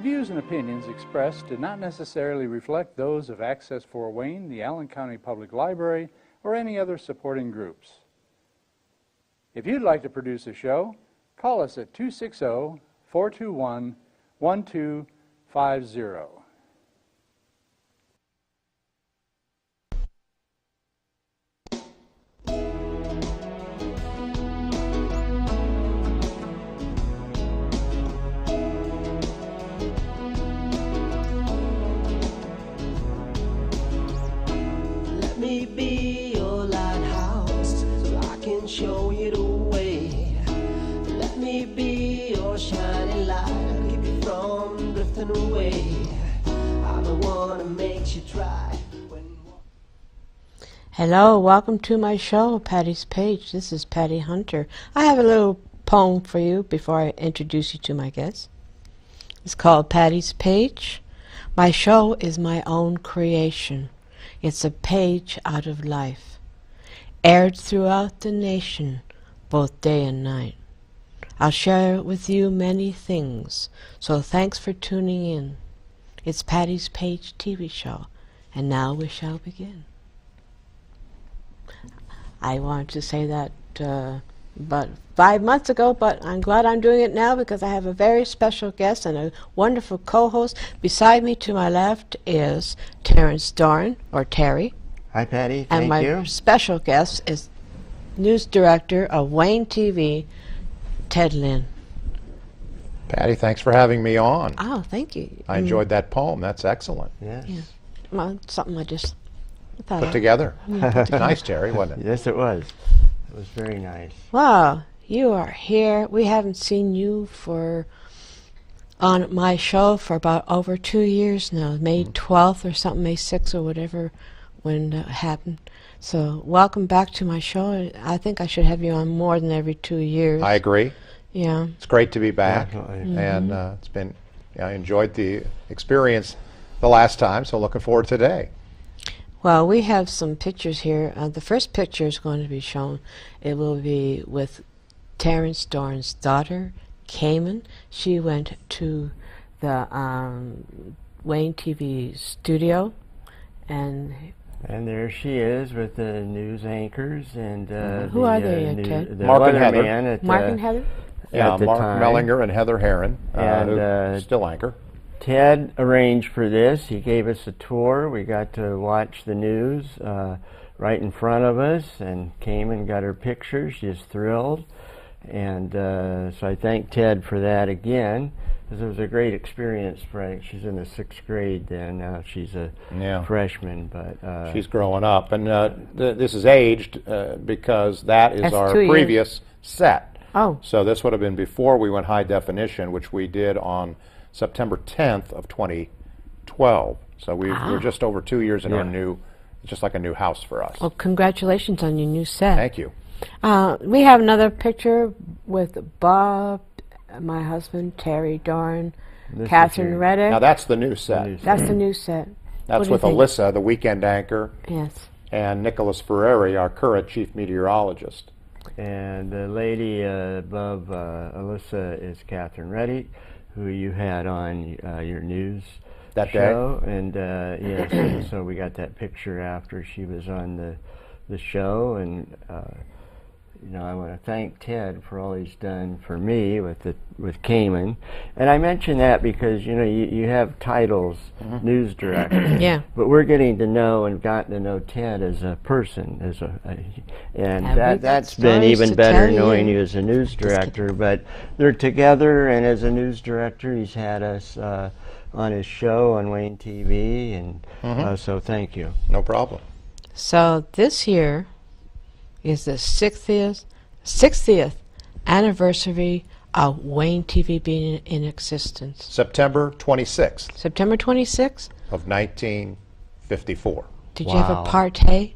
views and opinions expressed do not necessarily reflect those of Access for Wayne, the Allen County Public Library, or any other supporting groups. If you'd like to produce a show, call us at 260-421-1250. Let me be your lighthouse so I can show you the way. Let me be your shining light, I'll keep you from drifting away. I'm the one who makes you try. Hello, welcome to my show, Patty's Page. This is Patty Hunter. I have a little poem for you before I introduce you to my guest. It's called Patty's Page. My show is my own creation. It's a page out of life, aired throughout the nation, both day and night. I'll share with you many things, so thanks for tuning in. It's Patty's Page TV show, and now we shall begin. I wanted to say that about 5 months ago, but I'm glad I'm doing it now because I have a very special guest and a wonderful co-host. Beside me to my left is Terrence Doran, or Terry. Hi, Patty. And Thank you. my special guest is News Director of WANE TV, Ted Linn. Patty, thanks for having me on. Oh, thank you. I enjoyed that poem. That's excellent. Yes. Yeah. Well, something I just thought Put of. together. Yeah, put together. Nice, Terry, wasn't it? Yes, it was. It was very nice. Wow, you are here. We haven't seen you on my show for about over 2 years now. May 12th or something, May 6th or whatever, when it happened. So welcome back to my show. I think I should have you on more than every 2 years. I agree. Yeah. It's great to be back. Definitely. And it's been, I enjoyed the experience the last time, so looking forward to today. Well, we have some pictures here. The first picture is going to be shown. It will be with Terrence Doran's daughter, Cayman. She went to the WANE TV studio, and there she is with the news anchors and who are they, Ted? The Mark and Heather. weatherman at, Mark and Heather? Yeah, at the Mark time. Mellinger and Heather Herron, And, who still anchor. Ted arranged for this. He gave us a tour. We got to watch the news right in front of us, and came and got her picture. She's thrilled. And so I thank Ted for that again, because it was a great experience for her. She's in the 6th grade then. Now she's a freshman. But She's growing up. And this is aged because that is That's our 2 years. previous set. Oh. So this would have been before we went high definition, which we did on September 10th of 2012. So we're just over 2 years in our new, just like a new house for us. Well, congratulations on your new set. Thank you. We have another picture with Bob, my husband, Terry Doran, This is Catherine your- Reddick. Now that's the new set. That's the new set. That's What do you with think? Alyssa, the weekend anchor, Yes. and Nicholas Ferreri, our current chief meteorologist. And the lady above Alyssa is Catherine Reddick, who you had on your news That show. And yes, and so we got that picture after she was on the show. And you know, I want to thank Ted for all he's done for me with Cayman. And I mention that because, you know, you have titles, news director. Yeah. But we're getting to know and gotten to know Ted as a person, and we got that's been stories even to better tell knowing you. you as a news director. But they're together, and as a news director, he's had us on his show on WANE TV, and so thank you. No problem. So this year is the 60th anniversary of WANE TV being in existence. September 26th September 26th? of 1954. Did you have a Wow. partay?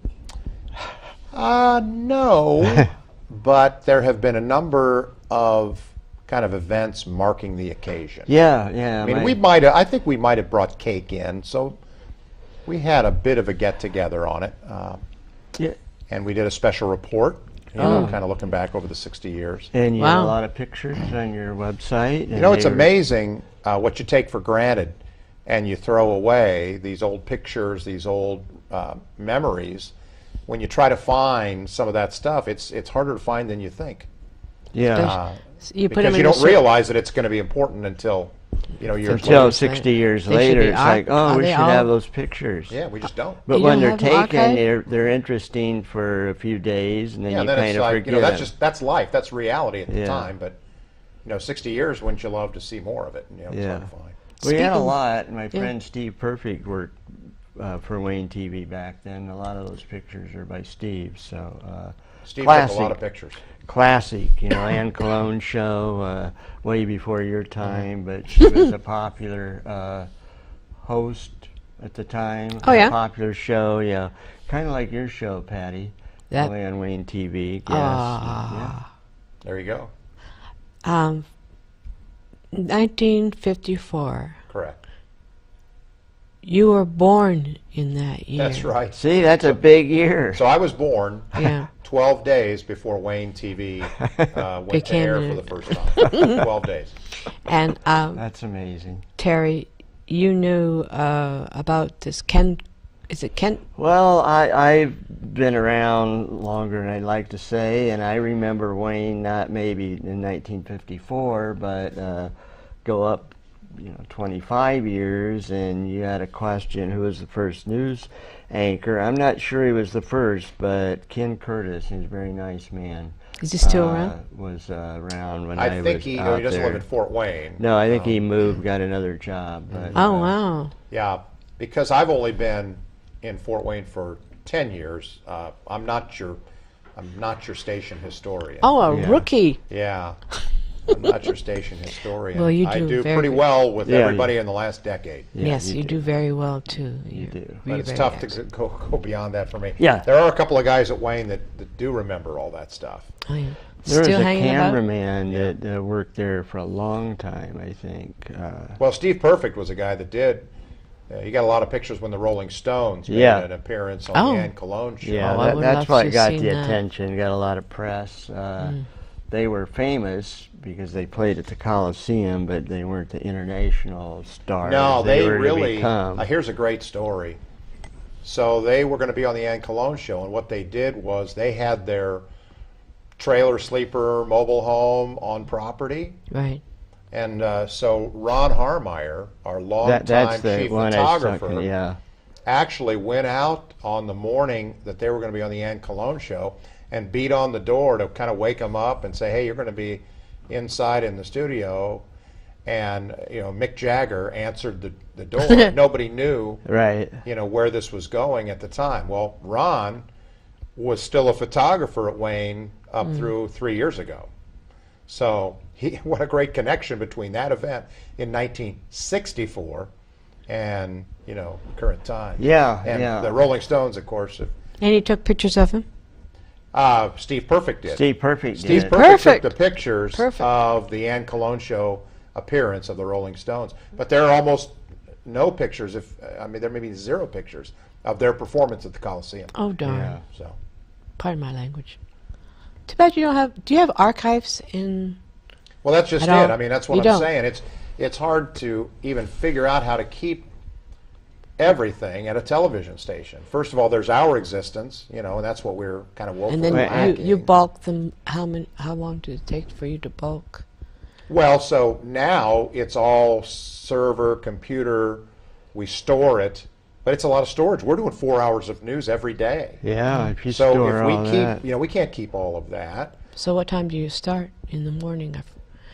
No, but there have been a number of kind of events marking the occasion. Yeah. I mean, I think we might have brought cake in, so we had a bit of a get-together on it. Yeah. And we did a special report You know, kind of looking back over the 60 years. And you have Wow. a lot of pictures on your website. You know, it's amazing what you take for granted and you throw away, these old pictures, these old memories. When you try to find some of that stuff, it's harder to find than you think. Yeah. You put Because them you in don't a realize that it's going to be important until, you know, years Until later. 60 years They should later, be it's like, oh, are we they should all- have those pictures. Yeah, we just don't. But You when don't they're have them taken, archived? they're interesting for a few days, and then Yeah, you then kind it's of like, forget you know, them. that's life, that's reality at the Yeah. time. But, you know, 60 years, wouldn't you love to see more of it? You know, it's Yeah. hard to find. We had a Speaking- lot. My yeah. friend Steve Perfect worked for WANE TV back then. A lot of those pictures are by Steve. So Steve classic, took a lot of pictures. classic. You know, Ann Cologne show, way before your time, but she was a popular host at the time. Oh, yeah? A popular show, yeah, kind of like your show, Patty. That- Only on WANE TV. Yes. Ah. There you go. 1954. Correct. You were born in that year. That's right. See, that's a big year. So I was born Yeah. 12 days before WANE TV went to Became air a- for the first time. 12 days. And That's amazing. Terry, you knew about this Ken. Is it Ken? Well, I've been around longer than I'd like to say, and I remember WANE not maybe in 1954, but go up, 25 years, and you had a question, who was the first news anchor? I'm not sure he was the first, but Ken Curtis, he's a very nice man. Is he still around? Was around when I I think was he out doesn't there. live in Fort Wayne. No, I think he moved, got another job. But, Oh wow! Yeah, because I've only been in Fort Wayne for 10 years. I'm not your station historian. Oh, a Yeah. rookie. Yeah. I'm not your station historian. Well, you I do do very pretty good. well with Yeah, everybody in the last decade. Yeah, Yes, you do very well too. You You're do. But it's very tough excellent. to go beyond that for me. Yeah. There are a couple of guys at WANE that do remember all that stuff. Oh, yeah. There was Still a hanging about? cameraman that worked there for a long time, I think. Well, Steve Perfect was a guy that did. He got a lot of pictures when the Rolling Stones made Yeah. an appearance on Oh. the Ann Cologne show. Yeah, Oh, I would that's love what to got seen the that. attention, got a lot of press. They were famous because they played at the Coliseum, but they weren't the international stars. No, they were to really. become. Here's a great story. So they were going to be on the Ann Cologne show, and what they did was they had their trailer sleeper mobile home on property, Right. and so Ron Harmeyer, our longtime That's the chief one I was photographer, talking, yeah. actually went out on the morning that they were going to be on the Ann Cologne show and beat on the door to kind of wake them up and say, hey, you're going to be inside in the studio. And, Mick Jagger answered the door. Nobody knew, Right. where this was going at the time. Well, Ron was still a photographer at WANE up through 3 years ago. So what a great connection between that event in 1964 and, current time. Yeah, And yeah. the Rolling Stones, of course, And he took pictures of him. Steve Perfect did. Steve Perfect Steve did. Perfect Perfect. took the pictures Perfect. of the Ann Cologne show appearance of the Rolling Stones. But there are almost no pictures, there may be 0 pictures of their performance at the Coliseum. Oh darn! Yeah. So Pardon my language. Too bad you don't have. Do you have archives in? Well, that's just it. At all? I mean, that's what You I'm don't. saying. It's hard to even figure out how to keep everything at a television station. First of all, there's our existence, and that's what we're kind of woefully And then lacking. you bulk them. How long did it take for you to bulk? Well, so now it's all server, computer, we store it, but it's a lot of storage. We're doing 4 hours of news every day. Yeah, if you So store if we all keep, that. we can't keep all of that. So what time do you start in the morning?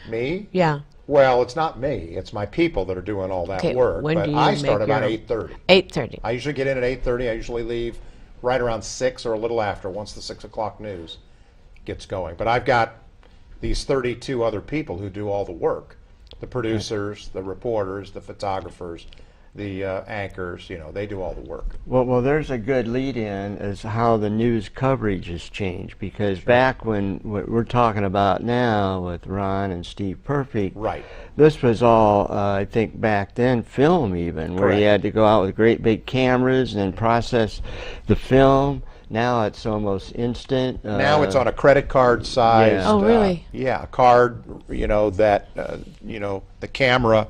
Me? Yeah, Well, it's not me. It's my people that are doing all that Okay, work. when But do you I start make about your- 8:30. 8:30. I usually get in at 8:30. I usually leave right around 6 or a little after once the 6 o'clock news gets going. But I've got these 32 other people who do all the work. The producers, the reporters, the photographers, the anchors, they do all the work. Well, there's a good lead-in as how the news coverage has changed, because back when what we're talking about now with Ron and Steve Perfect, Right. this was all, I think back then, film even, where Correct. you had to go out with great big cameras and process the film. Now it's almost instant. Now it's on a credit card size. Yeah. Oh, really? Yeah, a card, that, the camera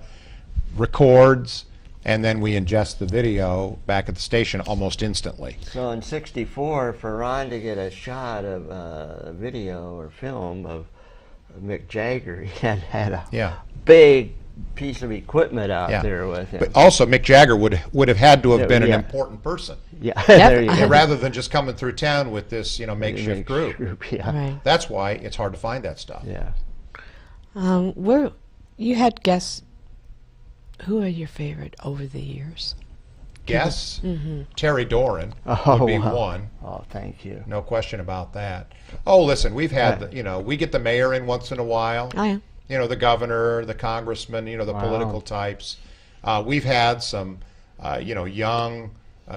records, and then we ingest the video back at the station almost instantly. So in '64, for Ron to get a shot of video or film of Mick Jagger, he had a big piece of equipment out there with him. But also, Mick Jagger would have had to have been an important person. Yeah, there you go. Rather than just coming through town with this, makeshift group. Yeah. Right. That's why it's hard to find that stuff. Yeah. You had guests. Who are your favorite over the years? Guests? Mm-hmm. Terry Doran would be one. Oh, thank you. No question about that. Oh, listen, we've had, we get the mayor in once in a while. Oh, yeah. The governor, the congressman, the political types. We've had some, young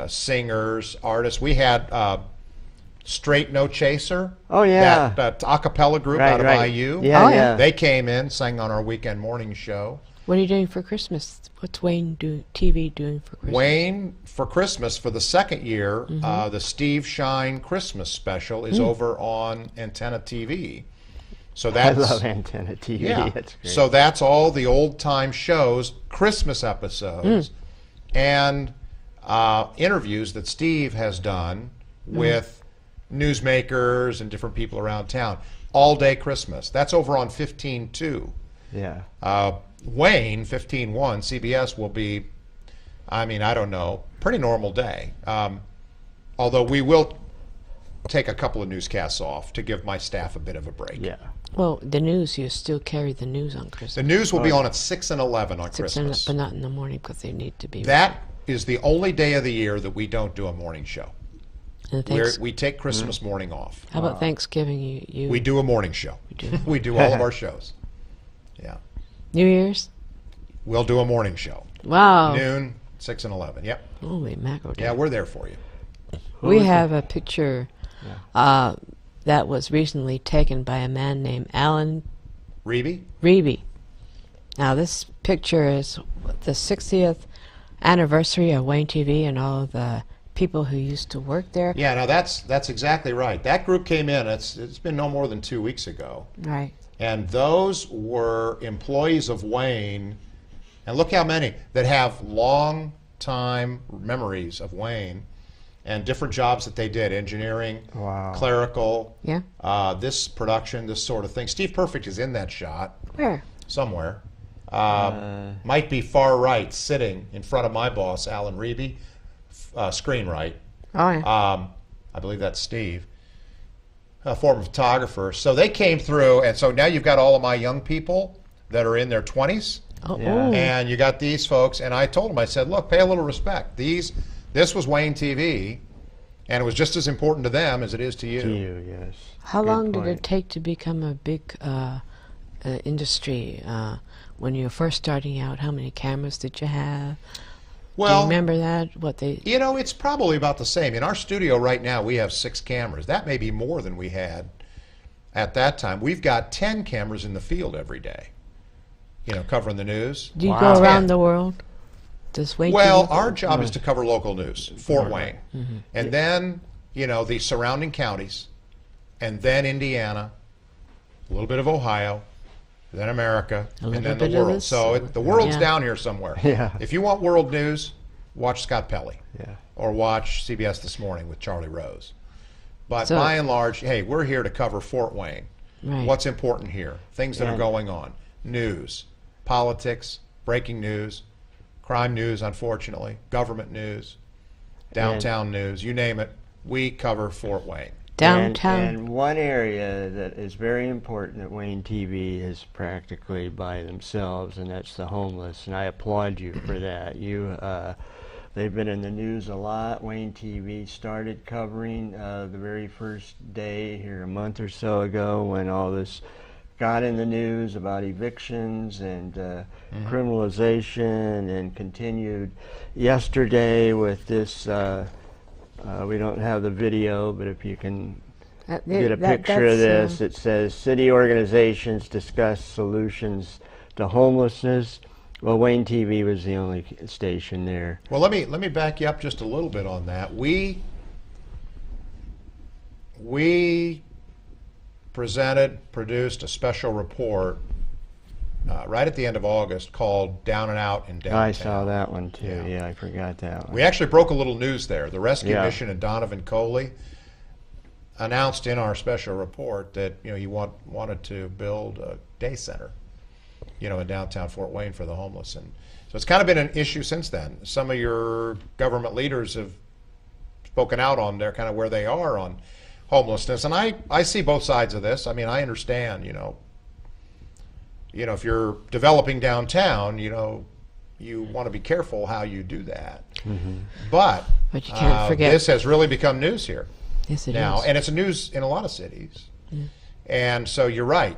singers, artists. We had Straight No Chaser. Oh, yeah. That a cappella group out of IU. Yeah, Oh, yeah. yeah. They came in, sang on our weekend morning show. What are you doing for Christmas? What's WANE TV doing for Christmas? WANE, for Christmas, for the second year, the Steve Shine Christmas special is over on Antenna TV. So that's, I love Antenna TV. Yeah. That's great. So that's all the old-time shows, Christmas episodes, and interviews that Steve has done with newsmakers and different people around town. All day Christmas. That's over on 15.2. Yeah. WANE 15.1, CBS will be, I don't know, pretty normal day. Although we will take a couple of newscasts off to give my staff a bit of a break. Yeah. Well, the news, you still carry the news on Christmas. The news will be on at 6 and 11 on 6 Christmas. but not in the morning because they need to be. That is the only day of the year that we don't do a morning show. And We take Christmas morning off. How about Thanksgiving? You We do a morning show. We do all of our shows. Yeah. New Year's? We'll do a morning show. Wow. Noon, 6 and 11. Yep. Holy mackerel. Yeah, we're there for you. We have a picture that was recently taken by a man named Alan Reeby? Now, this picture is the 60th anniversary of WANE TV and all of the people who used to work there. Yeah, no, that's exactly right. That group came in, it's been no more than 2 weeks ago. Right. And those were employees of WANE, and look how many that have long time memories of WANE and different jobs that they did, engineering, clerical, this production, this sort of thing. Steve Perfect is in that shot. Where? Somewhere. Might be far right, sitting in front of my boss, Alan Reeby, screen right. Oh, yeah. I believe that's Steve. A former photographer. So they came through, and so now you've got all of my young people that are in their 20s, and you got these folks, and I told them, I said, look, pay a little respect. This was WANE TV, and it was just as important to them as it is to you. To you, yes. How Good long did point. it take to become a big industry? When you were first starting out, how many cameras did you have? Well, do you remember that? What they? It's probably about the same. In our studio right now, we have 6 cameras. That may be more than we had at that time. We've got 10 cameras in the field every day, covering the news. Do you go around the world? Does WANE Well, TV? our job is to cover local news, Fort Wayne, and then the surrounding counties, and then Indiana, a little bit of Ohio, then America, and then the world. So the world's down here somewhere. Yeah. If you want world news, watch Scott Pelley. Yeah. Or watch CBS This Morning with Charlie Rose. But by and large, hey, we're here to cover Fort Wayne. Right. What's important here? Things that are going on. News, politics, breaking news, crime news, unfortunately, government news, downtown news, you name it, we cover Fort Wayne. Downtown. And one area that is very important at WANE TV is practically by themselves, and that's the homeless. And I applaud you for that. They've been in the news a lot. WANE TV started covering the very first day here a month or so ago when all this got in the news about evictions and criminalization, and continued yesterday with this. We don't have the video, but if you can get a picture of this, it says city organizations discuss solutions to homelessness. Well, WANE TV was the only station there. Well, let me back you up just a little bit on that. We we produced a special report right at the end of August called Down and Out in Downtown. I saw that one too. Yeah, I forgot that one. We actually broke a little news there. The rescue Yeah. mission in Donovan Coley announced in our special report that he wanted to build a day center, in downtown Fort Wayne for the homeless, and so it's kind of been an issue since then. Some of your government leaders have spoken out on their kind of where they are on homelessness, and I see both sides of this. I mean, I understand, if you're developing downtown, you want to be careful how you do that. But you can't forget. This has really become news here. Yes, it now, is. and it's a news in a lot of cities. And so you're right.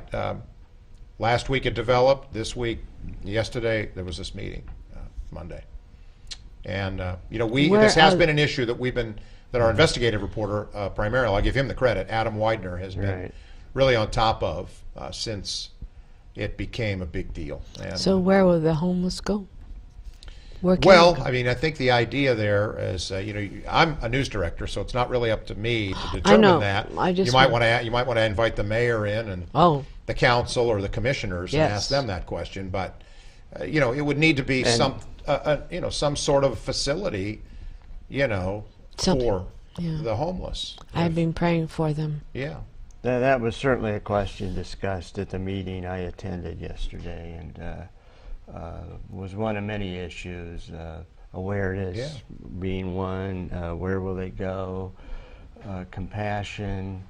Last week it developed. This week, yesterday, there was this meeting, Monday. And, this has been an issue that our investigative reporter, primarily, I'll give him the credit, Adam Widener, has been really on top of since it became a big deal. And, So where will the homeless go? Where can well, they go? I mean, I think the idea there is, I'm a news director, so it's not really up to me to determine know. that. I just you might want to invite the mayor in and the council or the commissioners and ask them that question. But it would need to be some sort of facility, for the homeless. I've been praying for them. Yeah. That was certainly a question discussed at the meeting I attended yesterday, and was one of many issues. Awareness being one. Where will they go? Compassion.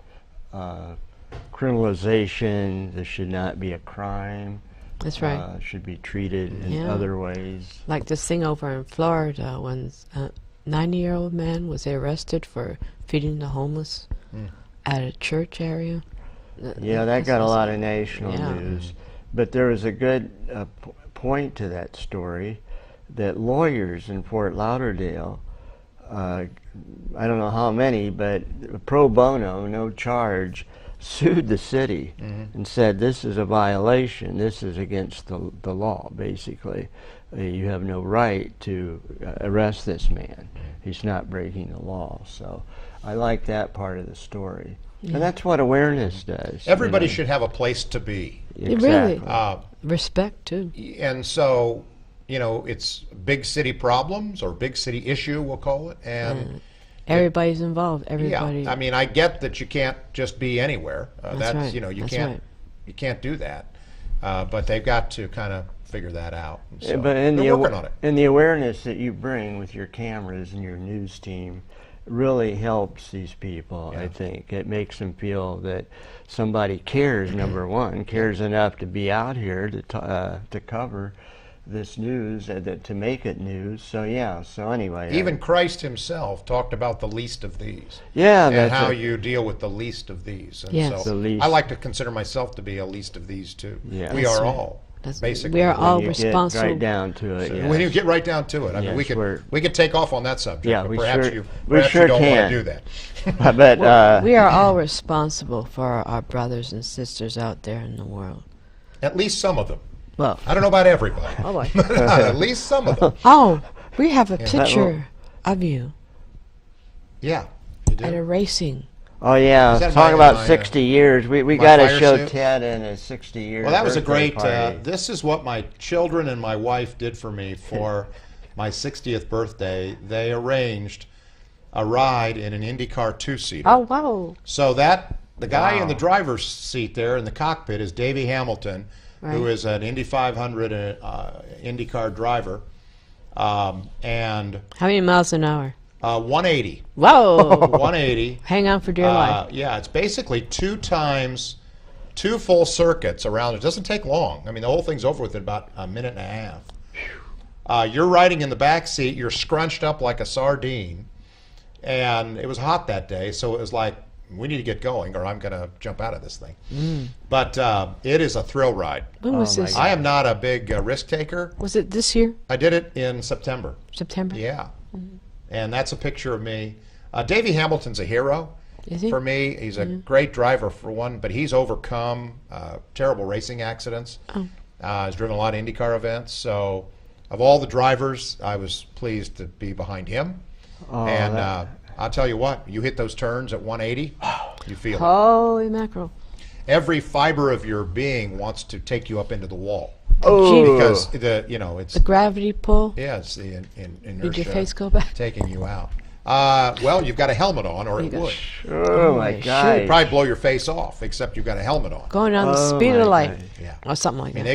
Criminalization. This should not be a crime. That's right. Should be treated in other ways. Like this thing over in Florida when a 90-year-old man was arrested for feeding the homeless at a church area. Yeah, that got a lot of national news. But there was a good point to that story that lawyers in Fort Lauderdale, I don't know how many, but pro bono, no charge, sued the city and said this is a violation, this is against the law, basically. You have no right to arrest this man. He's not breaking the law. So I like that part of the story. And that's what awareness does. Everybody should have a place to be. Exactly. Really. Respect, too. And so, it's big city problems or big city issue, we'll call it. And everybody's involved. Everybody. Yeah, I mean, I get that you can't just be anywhere. That's right. You can't do that. But they've got to kind of figure that out. And so but they're working on it. And the awareness that you bring with your cameras and your news team really helps these people, I think. It makes them feel that somebody cares, number one, cares enough to be out here to cover this news, to make it news. So so anyway. Even Christ himself talked about the least of these. Yeah. And how you deal with the least of these. And so the least. I like to consider myself to be a least of these too. Yeah. We are all. Basically, we are all Get responsible. right down to it. So when you get right down to it, I mean, we could take off on that subject. Yeah, but we perhaps sure- you we perhaps sure you don't can. want to do that. But We are all responsible for our brothers and sisters out there in the world. At least some of them. Well, I don't know about everybody. oh boy. But at least some of them. Oh, we have a picture of you Yeah, you at do. a racing. oh yeah, Is that talk my- about my, 60 years. We my got to fire show suit? Ted in his 60 years. Well, that was a birthday great. party. This is what my children and my wife did for me for my 60th birthday. They arranged a ride in an IndyCar two-seater. Oh, wow. So the guy in the driver's seat there in the cockpit is Davey Hamilton, who is an Indy 500 IndyCar driver, and How many miles an hour? 180. Whoa. 180. Hang on for dear life. Yeah, it's basically two full circuits around. It doesn't take long. I mean, the whole thing's over with in about a minute and a half. You're riding in the back seat. You're scrunched up like a sardine, and it was hot that day, so it was like, we need to get going, or I'm going to jump out of this thing. But it is a thrill ride. When was this? I am not a big risk taker. Was it this year? I did it in September. September? Yeah. And that's a picture of me. Davey Hamilton's a hero. Is he? For me, he's a great driver for one, but he's overcome terrible racing accidents. He's driven a lot of IndyCar events. So of all the drivers, I was pleased to be behind him. And I'll tell you what, you hit those turns at 180, You feel it. Holy mackerel. Every fiber of your being wants to take you up into the wall. Oh. Because it's The gravity pull. yeah, it's the Did your inertia face go back? taking you out. Well, you've got a helmet on, or it would. Oh my shoot. God! Probably blow your face off, except you've got a helmet on. Going down the Oh speed my of light. God. Yeah. Or something like I mean, that.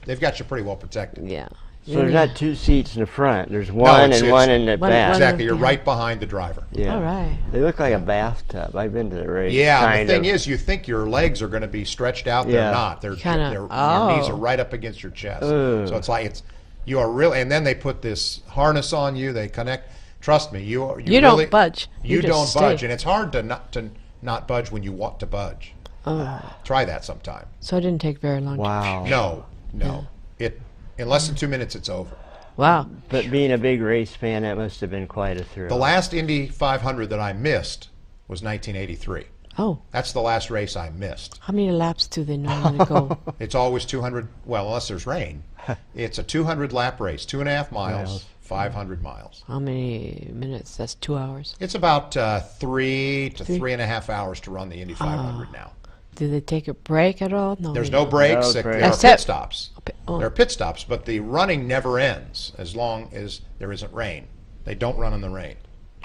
they've got you pretty well protected. Yeah. So there's not two seats in the front. There's one it's- and one in the one- back. one- Exactly, you're behind. right behind the driver. Yeah. All right. They look like a bathtub. I've been to the race. Yeah, kind the thing of. is, you think your legs are going to be stretched out. Yeah. They're not. They're, Kinda- your oh. knees are right up against your chest. Ugh. So it's like you are really. And then they put this harness on you. They connect. Trust me, you You don't really, budge. You You don't just budge, stay. and it's hard to not budge when you want to budge. Try that sometime. So it didn't take very long. Wow. No. In less than 2 minutes, it's over. Wow. But being a big race fan, that must have been quite a thrill. The last Indy 500 that I missed was 1983. Oh, That's the last race I missed. how many laps do they normally go? It's always 200, well, unless there's rain. It's a 200-lap race, 2.5 miles, 500 miles. How many minutes? That's 2 hours. It's about 3 to 3.5 hours to run the Indy 500 now. Do they take a break at all? No. There's they no don't. breaks. No There breaks. are Except- pit stops. Oh. There are pit stops, but the running never ends as long as there isn't rain. They don't run in the rain.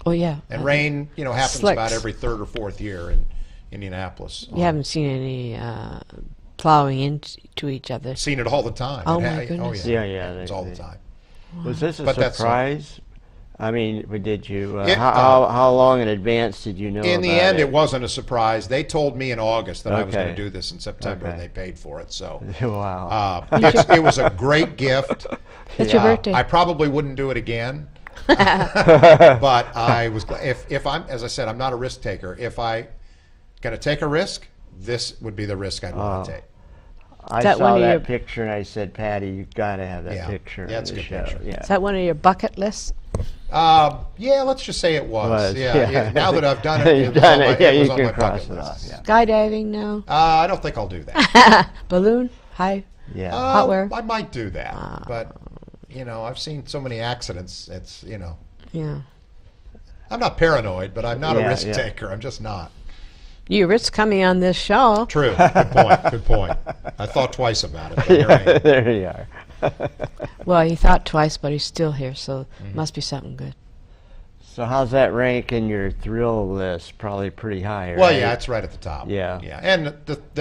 Oh yeah. And rain, happens Slicks. about every third or fourth year in Indianapolis. You haven't seen any plowing into each other. Seen it all the time. Oh, It my goodness. Oh, yeah. Yeah. It's all the time. Was this a But that's- surprise? I mean, did you? It, how long in advance did you know? In the about end, it? it wasn't a surprise. They told me in August that I was going to Okay. do this in September, and Okay. they paid for it. So Wow. it was a great gift. It's your birthday. I probably wouldn't do it again, but I was glad. If I'm, as I said, I'm not a risk taker. If I going to take a risk, this would be the risk I'd want to take. I that saw one of that your- picture and I said, Patty, you got to have that Yeah. picture. Yeah, on it's a the good show. picture. Yeah. Is that one of your bucket lists? Yeah, let's just say it was. Yeah. Yeah. Now that I've done it, You've was done on it. my- Yeah, it was you on can my cross bucket it off. list. Yeah. Skydiving now? I don't think I'll do that. Balloon? High? Yeah. Hot wear? I might do that, but I've seen so many accidents. It's Yeah. I'm not paranoid, but I'm not a Yeah, risk yeah. taker. I'm just not. You risk coming on this show. True. Good point. Good point. I thought twice about it. But here I am. There you are. Well, he thought twice, but he's still here, so Mm-hmm. must be something good. So how's that rank in your thrill list? Probably pretty high, right? Well, yeah, it's right at the top. Yeah. Yeah, and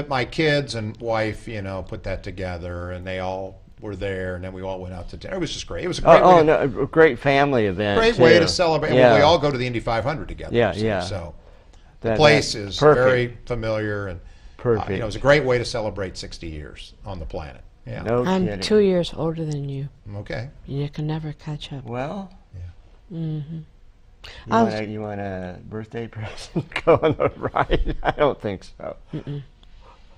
my kids and wife, put that together, and they all were there, and then we all went out to dinner. It was just great. It was a great, Oh, way, no, a great family event. great way too. to celebrate. Yeah. Well, we all go to the Indy 500 together. Yeah, you see, yeah. So That- the place that's is perfect. very familiar, and Perfect. it was a great way to celebrate 60 years on the planet. Yeah. No I'm kidding. 2 years older than you. Okay. You can never catch up. Well, Mm-hmm. you want a birthday present? Go on a ride? I don't think so.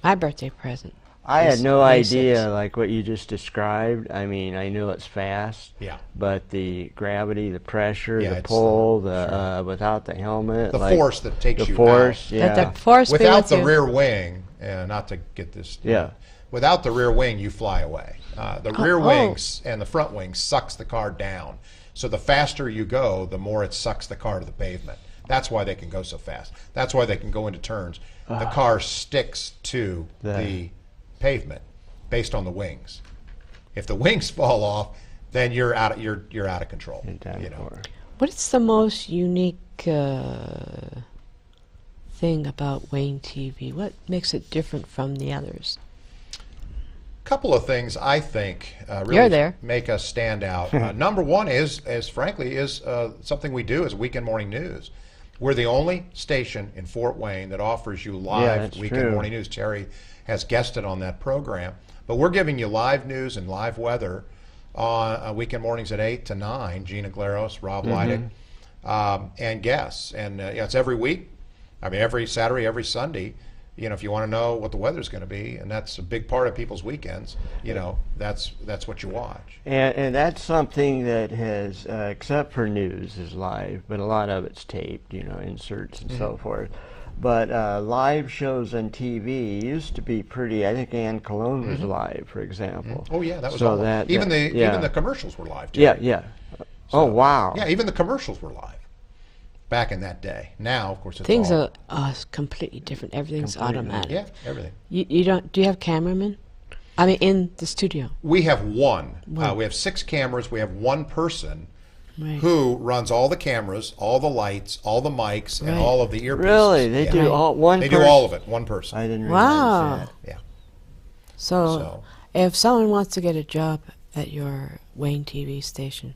My birthday present. I had is no May idea, 6th. like what you just described. I mean, I knew it's fast. Yeah. But the gravity, the pressure, Yeah, the it's, pull, sure. without the helmet, The like, force that takes the you force, out. yeah. That the force be Without with the you. rear wing, not to get this. Yeah. Without the rear wing, you fly away. The rear oh. wings and the front wing sucks the car down. So the faster you go, the more it sucks the car to the pavement. That's why they can go so fast. That's why they can go into turns. The car sticks to the pavement based on the wings. If the wings fall off, then you're out of control. You're done for. What's the most unique thing about WANE TV? What makes it different from the others? Couple of things I think really You're there. make us stand out. Number one is something we do as Weekend Morning News. We're the only station in Fort Wayne that offers you live that's Weekend true. Morning News. Terry has guested on that program. But we're giving you live news and live weather on weekend mornings at 8 to 9. Gina Glaros, Rob Leidick, and guests. And it's every week. I mean, every Saturday, every Sunday. If you want to know what the weather's going to be, and that's a big part of people's weekends, that's what you watch. And that's something that has, except for news, is live, but a lot of it's taped, inserts and so forth. But live shows on TV used to be pretty. I think Ann Cologne was live, for example. Oh yeah, that was so all. that, Even yeah. the commercials were live too. Yeah. Oh wow. Yeah, even the commercials were live. back in that day. Now, of course, it's Things all, are completely different. Everything's Completely. automatic. yeah, everything. You don't? Do you have cameramen? I mean, in the studio. We have one. One. We have 6 cameras. We have one person Right. who runs all the cameras, all the lights, all the mics, and Right. all of the earpieces. Really? They Yeah. do all one They person? do all of it. One person. I didn't Wow. realize that. Yeah. So, So- if someone wants to get a job at your WANE TV station,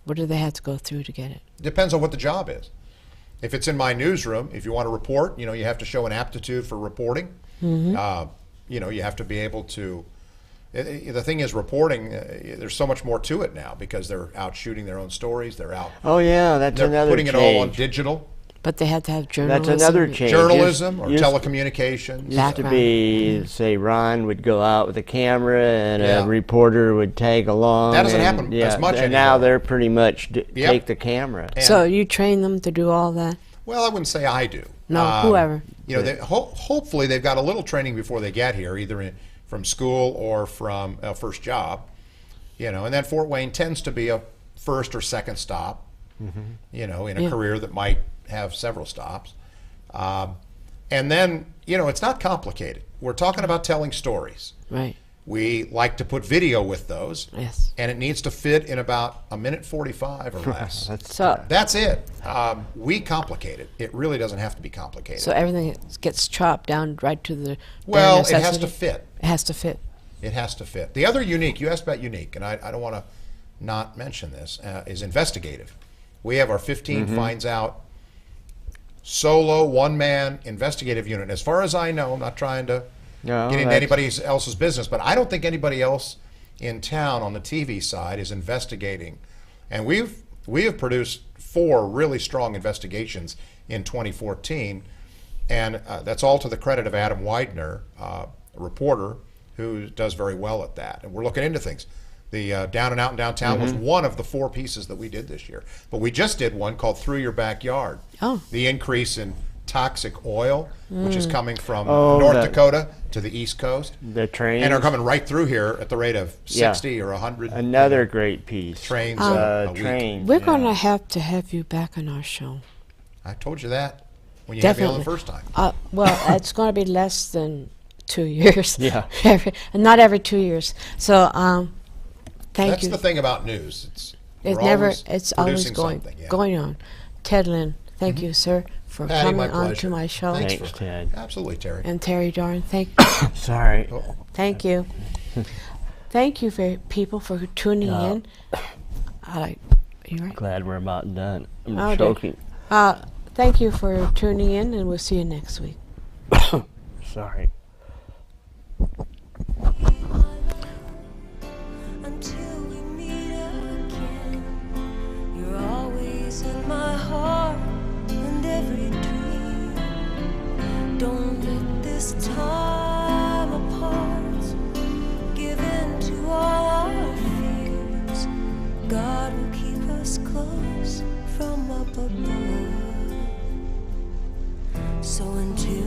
what do they have to go through to get it? Depends on what the job is. If it's in my newsroom, if you want to report, you have to show an aptitude for reporting. You have to be able to. The thing is, reporting. There's so much more to it now because they're out shooting their own stories. They're out. Oh yeah, that's They're another putting change. it all on digital. But they have to have That's journalism. another change. Journalism or Used- telecommunications. Used to be, say, Ron would go out with a camera and Yeah. a reporter would tag along. That doesn't and, happen yeah, as much and now anymore. they're pretty much Yep. take the camera. And- So you train them to do all that? Well, I wouldn't say I do. No, whoever. Hopefully they've got a little training before they get here, either from school or from a first job. And then Fort Wayne tends to be a first or second stop. In a Yeah. career that might have several stops. And then, it's not complicated. We're talking about telling stories. Right. We like to put video with those. Yes. And it needs to fit in about a minute 45 or less. So That's it. We complicate it. It really doesn't have to be complicated. so everything gets chopped down right to the bare Well, it has necessity? to fit. It has to fit. It has to fit. The other unique, you asked about unique, and I don't want to not mention this, is investigative. We have our 15 Finds Out solo, one-man investigative unit. As far as I know, I'm not trying to No, get into that's- anybody else's business, but I don't think anybody else in town on the TV side is investigating. And we have produced 4 really strong investigations in 2014, and that's all to the credit of Adam Widener, a reporter who does very well at that. And we're looking into things. The Down and Out in Downtown was one of the 4 pieces that we did this year. But we just did one called Through Your Backyard. Oh. The increase in toxic oil, which is coming from Oh, North that- Dakota to the East Coast. The trains. And are coming right through here at the rate of Yeah. 60 or 100 Another great piece. trains a week. Trains. We're yeah. going to have you back on our show. I told you that when you had me on Definitely. the first time. Well, it's going to be less than 2 years. Yeah. Not every 2 years. So, thank That's you. the thing about news. It's we're never. always It's always producing going something, yeah. going on. Ted Linn, thank you, sir, for Patty, my coming on pleasure. to my show. Thanks Thanks, for- Ted. Absolutely, Terry. And Terry Doran, Sorry. thank you. Thank you for people for tuning in. You right? Glad we're about done. I'm Oh, dear. choking. Thank you for tuning in, and we'll see you next week. Sorry. Until we meet again, you're always in my heart and every dream. Don't let this time apart give in to all our fears. God will keep us close from up above. So until